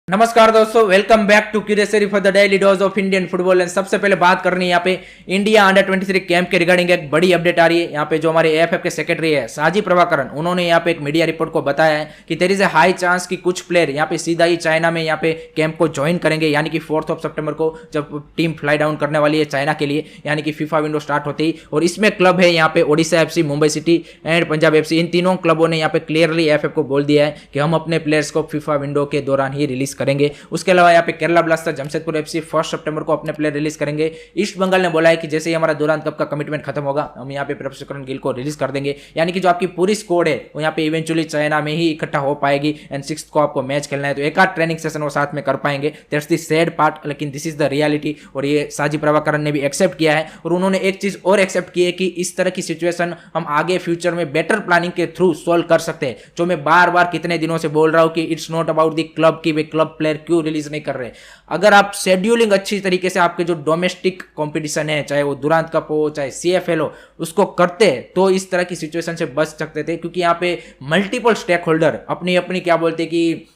नमस्कार दोस्तों, welcome back to क्यूरियसरी for the daily dose of Indian football. And सबसे पहले बात करनी है यहाँ पे इंडिया अंडर 23 कैंप के रिगार्डिंग एक बड़ी अपडेट आ रही है। यहाँ पे जो हमारे एएफएफ के सेक्रेटरी है साजी प्रभाकरन, उन्होंने यहाँ पे एक मीडिया रिपोर्ट को बताया है कि there is a high chance कि कुछ प्लेयर यहाँ पे सीधा ही चाइना में यहाँ पे कैंप को ज्वाइन करेंगे, यानी कि 4 सितंबर को जब टीम फ्लाई डाउन करने वाली है चाइना के लिए, यानी कि फीफा विंडो स्टार्ट होते ही। और इसमें क्लब है यहाँ पे Odisha FC, Mumbai City and Punjab FC. इन तीनों क्लबों ने यहाँ पे क्लियरली एएफएफ को बोल दिया है कि हम अपने प्लेयर्स को फीफा विंडो के दौरान ही रिलीज करेंगे। उसके अलावा यहाँ पे केरला ब्लास्टर, जमशेदपुर एफसी 1 सितंबर को अपने प्लेयर रिलीज करेंगे। ईस्ट बंगाल ने बोला है कि जैसे ही हमारा दुरांत कप का कमिटमेंट खत्म होगा, हम यहाँ पे प्रभुशंकरन गिल को रिलीज कर देंगे। यानी कि जो आपकी पूरी स्क्वाड है वो यहाँ पे इवेंचुअली चाइना में ही इकट्ठा हो पाएगी। एंड 6 को आपको मैच खेलना है तो एक आध ट्रेनिंग सेशन वो साथ में कर पाएंगे। दैट्स द सैड पार्ट, लेकिन दिस इज द रियलिटी। और ये साजी प्रभाकरन ने भी एक्सेप्ट किया है। और उन्होंने एक चीज और एक्सेप्ट की है कि इस तरह की सिचुएशन हम आगे फ्यूचर में बेटर प्लानिंग के थ्रू सॉल्व कर सकते हैं। जो मैं बार बार कितने दिनों से बोल रहा हूं कि it's not about the club की वे क्लब प्लेयर क्यों रिलीज नहीं कर रहे। अगर आप शेड्यूलिंग अच्छी तरीके से आपके जो डोमेस्टिक कंपटीशन है, चाहे वो दुरांत कप हो चाहे सीएफएल हो, उसको करते तो इस तरह की सिचुएशन से बच सकते थे। क्योंकि यहाँ पे मल्टीपल स्टेक होल्डर अपनी अपनी क्या बोलते कि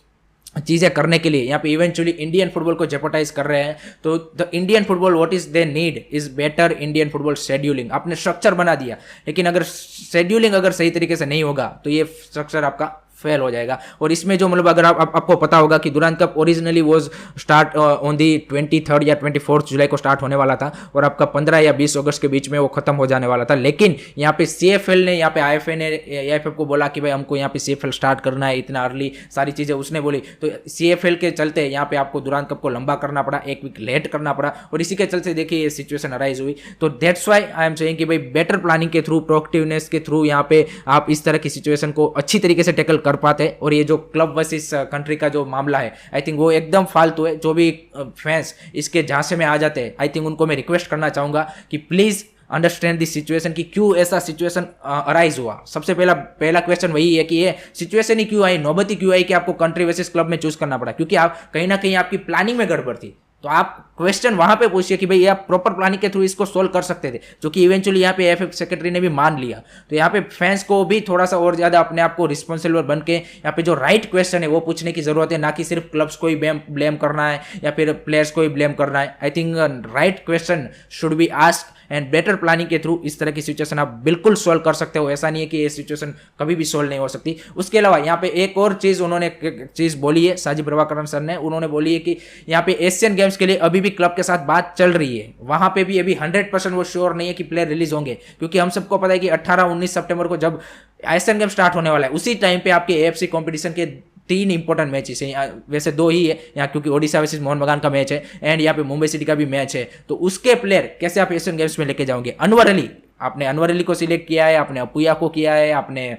चीज़ें करने के लिए यहाँ पे इवेंचुअली इंडियन फुटबॉल को जेपोटाइज कर रहे हैं। तो the Indian football what is they need is better Indian football scheduling. आपने स्ट्रक्चर बना दिया, लेकिन अगर शेड्यूलिंग अगर सही तरीके से नहीं होगा तो ये स्ट्रक्चर आपका फेल हो जाएगा। और इसमें जो मतलब अगर आपको पता होगा कि दुरांत कप ओरिजिनली वो स्टार्ट ऑन दी 23 या 24 जुलाई को स्टार्ट होने वाला था और आपका 15 या 20 अगस्त के बीच में वो खत्म हो जाने वाला था। लेकिन यहाँ पे सीएफएल ने, यहाँ पे आईएफए ने एएफएफ को बोला कि भाई हमको यहाँ पे सीएफएल स्टार्ट करना है इतना अर्ली, सारी चीज़ें उसने बोली। तो सीएफएल के चलते यहाँ पे आपको दुरांत कप को लंबा करना पड़ा, एक वीक लेट करना पड़ा। और इसी के चलते देखिए ये सिचुएशन अराइज हुई। तो that's why I am saying कि भाई बेटर प्लानिंग के थ्रू, प्रोएक्टिवनेस के थ्रू यहाँ पे आप इस तरह की सिचुएशन को अच्छी तरीके से टैकल कर पाते हैं। और ये जो क्लब वर्सेस कंट्री का जो मामला है, आई थिंक वो एकदम फालतू है। जो भी फैंस इसके झांसे में आ जाते हैं, आई थिंक उनको मैं रिक्वेस्ट करना चाहूंगा कि प्लीज अंडरस्टैंड दिस सिचुएशन कि क्यों ऐसा सिचुएशन अराइज हुआ। सबसे पहला क्वेश्चन वही है कि ये सिचुएशन ही क्यों आई, नौबती क्यों आई कि आपको कंट्री वर्सेस क्लब में चूज करना पड़ा। क्योंकि आप कहीं ना कहीं आपकी प्लानिंग में गड़बड़ थी। तो आप क्वेश्चन वहां पे पूछिए कि भाई आप प्रॉपर प्लानिंग के थ्रू इसको सोल्व कर सकते थे, जो कि इवेंचुअली यहाँ पे एएफएफ सेक्रेटरी ने भी मान लिया। तो यहाँ पे फैंस को भी थोड़ा सा और ज्यादा अपने आप को रिस्पॉन्सिबल बन के यहाँ पे जो राइट क्वेश्चन है वो पूछने की जरूरत है, ना कि सिर्फ क्लब्स को ही ब्लेम करना है या फिर प्लेयर्स को ही ब्लेम करना है। I think right question should be asked and better planning के थ्रू इस तरह की सिचुएशन आप बिल्कुल सोल्व कर सकते हो। ऐसा नहीं है कि ये सिचुएशन कभी भी सोल्व नहीं हो सकती। उसके अलावा यहाँ पे एक और चीज उन्होंने चीज बोली है साजी प्रभाकरन सर ने, उन्होंने बोली है कि यहाँ पे एशियन गेम्स के लिए अभी भी क्लब के साथ बात चल रही है। वहां पे भी अभी 100% वो श्योर नहीं है कि प्लेयर रिलीज होंगे। क्योंकि हम सबको पता है कि 18-19 सितंबर को जब एशियन गेम स्टार्ट होने वाला है, उसी टाइम पे आपके एएफसी कंपटीशन के 3 इंपॉर्टेंट मैचेस हैं। वैसे 2 ही है यहाँ, क्योंकि ओडिशा वर्सेस मोहन बगान का मैच है एंड यहाँ पे मुंबई सिटी का भी मैच है। तो उसके प्लेयर कैसे आप एशियन गेम्स में लेके जाओगे। अनवर अली, आपने अनवर अली को सिलेक्ट किया है, आपने अपुया को किया है, आपने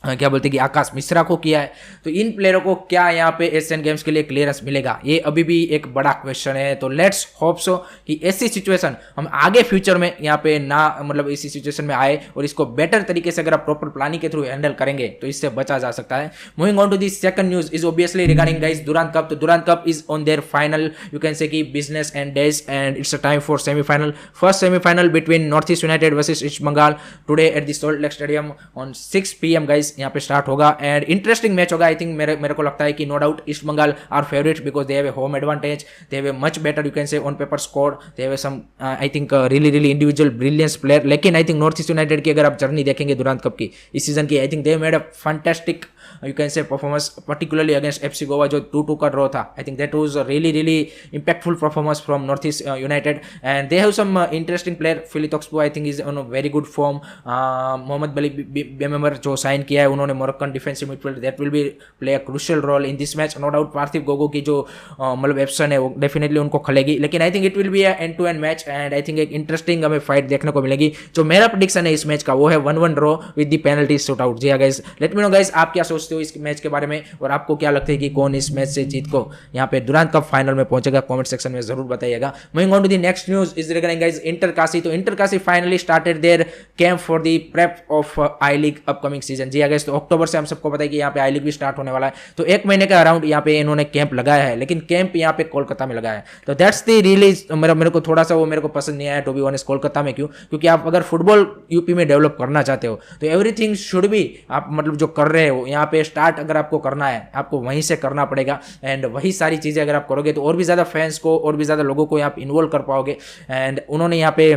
क्या बोलते हैं कि आकाश मिश्रा को किया है। तो इन प्लेयरों को क्या यहाँ पे एशियन गेम्स के लिए क्लियरेंस मिलेगा, ये अभी भी एक बड़ा क्वेश्चन है। तो लेट्स होप सो कि ऐसी सिचुएशन हम आगे फ्यूचर में यहाँ पे ना, मतलब इसी सिचुएशन में आए और इसको बेटर तरीके से अगर आप प्रॉपर प्लानिंग के थ्रू हैंडल करेंगे तो इससे बचा जा सकता है। Moving on to the second news is obviously regarding guys Durand cup. तो Durand cup is on their final, you can say कि business end days and it's a time for semifinal. First semifinal between North East United versus East Bengal today at the Salt Lake stadium on 6 PM guys यहाँ पे start होगा and interesting match होगा। आई think मेरे को लगता है कि no doubt East Bengal are favourite because they have a home advantage, they have a much better you can say on paper score, they have some I think really individual brilliance player. लेकिन I think North East United की अगर आप journey देखेंगे दुरांत cup की इस season की, I think they made a fantastic you can say performance, particularly against FC Goa जो 2-2 का ड्रॉ था। I think that was really impactful performance from North East United and they have some interesting player. Philip ऑक्सबो I think is on a very good form. Mohamed Ali Bemammer जो sign किया है उन्होंने Moroccan defensive midfield, that will be play a crucial role in this match. No doubt पार्थिव गोगो की जो मतलब Epson है वो डेफिनेटली उनको खलेगी। लेकिन I think it will be a end to end match and I think एक इंटरेस्टिंग हमें फाइट देखने को मिलेगी। जो मेरा प्रेडिक्शन है इस मैच का वो है 1-1 draw with the penalty shoot out. जी guys, let me know guys आप क्या सोचते हो इस मैच के बारे में और आपको क्या लगता है कि कौन इस मैच से जीत को यहाँ पे दुरांत कप फाइनल में पहुंचेगा। कमेंट सेक्शन में जरूर बताइएगा। Moving on to the next news is regarding guys इंटरकाशी। तो इंटरकाशी finally started there camp for the prep of I league upcoming season. Ji guys, तो अक्टूबर से हम सबको पता है कि यहाँ पे आई लीग भी स्टार्ट होने वाला है। तो 1 महीने का अराउंड यहाँ पे इन्होंने कैंप लगाया है, लेकिन कैंप यहाँ पे कोलकाता में लगाया है। तो दैट्स द रिलीज मेरे को थोड़ा सा वो मेरे को पसंद नहीं आया टू बी ऑनेस्ट कोलकाता में। क्यों? क्योंकि आप अगर फुटबॉल यूपी में डेवलप करना चाहते हो तो एवरीथिंग शुड बी, आप मतलब जो कर रहे हो यहाँ पे स्टार्ट अगर आपको करना है, आपको वहीं से करना पड़ेगा, एंड वही सारी चीज़ें अगर आप करोगे तो और भी ज़्यादा फैंस को और भी ज़्यादा लोगों को आप इन्वॉल्व कर पाओगे। एंड उन्होंने यहाँ पे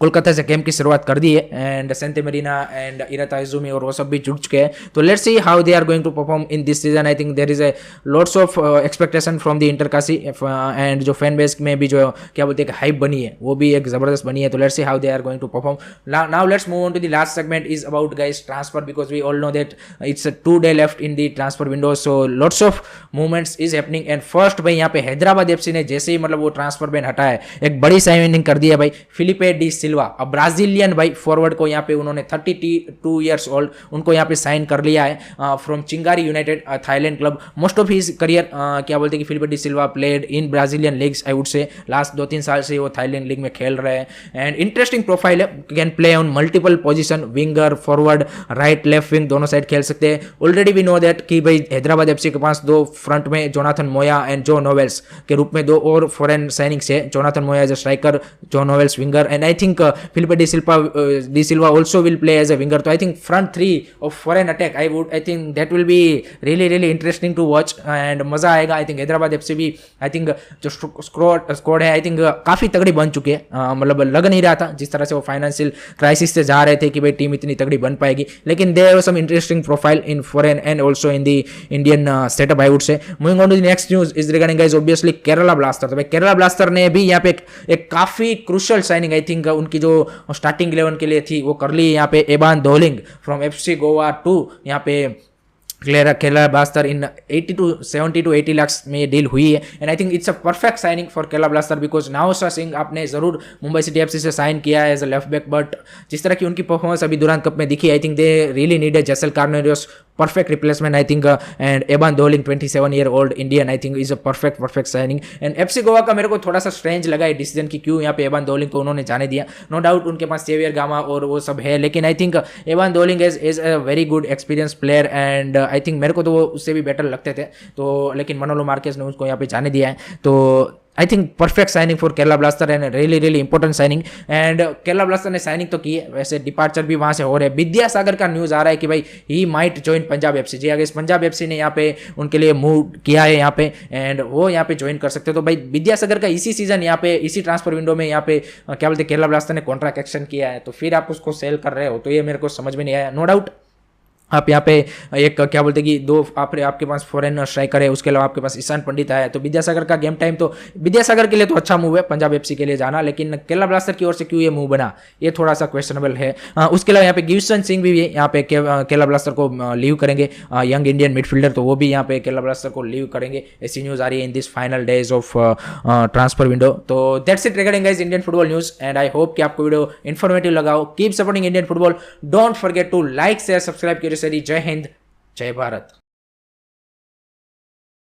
कोलकाता से कैंप की शुरुआत कर दी है, एंड सेंटे मेरिना एंड इराता इजुमी और वो सब भी जुड़ चुके हैं। तो let's see how they are going to perform in this season. I think there is A lots of expectation from the इंटरकाशी, and जो फैन बेस में भी जो क्या बोलते हैं हाइप बनी है वो भी एक जबरदस्त बनी है। तो let's see how they are going to perform. Now let's move on to the last segment is about guys transfer, because we all know that it's 2 day left in the transfer window, so lots of movements is happening. And first भाई यहाँ पे Hyderabad FC ने जैसे ही मतलब वो transfer ban हटाया है, एक बड़ी साइनिंग कर दी है भाई, फिलिपे डी सिल्वा, अब ब्राजीलियन भाई फॉरवर्ड को यहाँ पे उन्होंने 32 ईयर्स ओल्ड उनको यहाँ पे साइन कर लिया है फ्रॉम चिंगारी United Thailand club. Most of his career क्या बोलते हैं कि Philippe de Silva played in Brazilian leagues, I would से लास्ट 2-3 साल से वो थाईलैंड लीग में खेल रहे हैं। एंड इंटरेस्टिंग प्रोफाइल है, can play on multiple position, winger, forward, right, left wing, दोनों साइड खेल सकते हैं। ऑलरेडी वी नो दैट कि भाई हैदराबाद एफसी के पास 2 फ्रंट में Jonathan Moya and Joe Novells के रूप में 2 और फॉरेन साइनिंग्स है, Jonathan Moya as a striker, Joe Novells winger, and I think Felipe de Silva also will play as a winger. तो I think front 3 of foreign attack, I think that will be really interesting to watch and मजा आएगा। I think Hyderabad FC भी I think जो squad है I think काफ़ी तगड़ी बन चुकी है, मतलब लग नहीं रहा था जिस तरह से वो फाइनेंशियल क्राइसिस से जा रहे थे कि भाई टीम इतनी तगड़ी बन पाएगी, लेकिन there was some interesting profile in foreign and also in the Indian setup, I would say. Moving on to the next news is regarding guys obviously Kerala blaster. तो भाई केरला ब्लास्टर ने भी यहाँ पे एक काफ़ी क्रूशियल साइनिंग आई थिंक उनकी जो स्टार्टिंग 11 के लिए थी वो कर ली यहाँ पे, Aiban Dohling from FC Goa to यहाँ पे Kerala Blaster in 70 to 80 lakh में ये डील हुई है। And I think it's a perfect signing for Kerala Blaster, because Naocha Singh आपने जरूर मुंबई सिटी एफसी से साइन किया है as a left back, but जिस तरह की उनकी परफॉर्मेंस अभी दुरान कप में दिखी, I think they really need a Jessel Carneiro perfect replacement I think, and Eban Doling 27-year-old Indian I think is a perfect signing। and FC Goa का मेरे को थोड़ा सा स्ट्रेंज लगा है डिसीजन कि क्यों यहाँ पे एबान दोलिंग को उन्होंने जाने दिया। नो डाउट उनके पास सेवियर गामा और वो सब है, लेकिन I think Aiban Dohling is a very good experience player, and I think मेरे को तो वो उससे भी बेटर लगते थे, तो लेकिन मनोलो मार्केस ने उसको यहाँ पे जाने दिया है। तो I think perfect signing for Kerala blaster and really important signing. And Kerala blaster ने साइनिंग तो की है, वैसे डिपार्चर भी वहाँ से हो रहे हैं। विद्यासागर का न्यूज़ आ रहा है कि भाई ही माइट ज्वाइन पंजाब एफसी। जी अगर पंजाब एफसी ने यहाँ पे उनके लिए मूव किया है यहाँ पे, एंड वो यहाँ पे ज्वाइन कर सकते हो। तो भाई विद्यासागर का इसी सीजन यहाँ पे इसी ट्रांसफर विंडो में यहाँ पे क्या बोलते हैं केरला ब्लास्टर ने कॉन्ट्रैक्ट एक्शन किया है, तो फिर आप उसको सेल कर रहे हो, तो ये मेरे को समझ में नहीं आया। नो डाउट आप यहाँ पे एक क्या बोलते हैं कि 2 आपके पास फॉरेन स्ट्राइकर है, उसके अलावा आपके पास ईशान पंडित है, तो विद्यासागर का गेम टाइम तो विद्यासागर के लिए तो अच्छा मूव है पंजाब एफसी के लिए जाना, लेकिन केरला ब्लास्टर की ओर से क्यों ये मूव बना ये थोड़ा सा क्वेश्चनेबल है। उसके अलावा यहाँ पे गिवसन सिंह भी यहाँ पे केरला ब्लास्टर को लीव करेंगे, यंग इंडियन मिडफील्डर, तो वो भी यहाँ पे केरला ब्लास्टर को लीव करेंगे, ऐसी न्यूज़ आ रही है in this final days of transfer window. तो that's it regarding guys Indian football news, and I hope कि आपको वीडियो इन्फॉर्मेटिव लगा हो। Keep supporting Indian football, don't forget to like share subscribe. जय हिंद, जय भारत।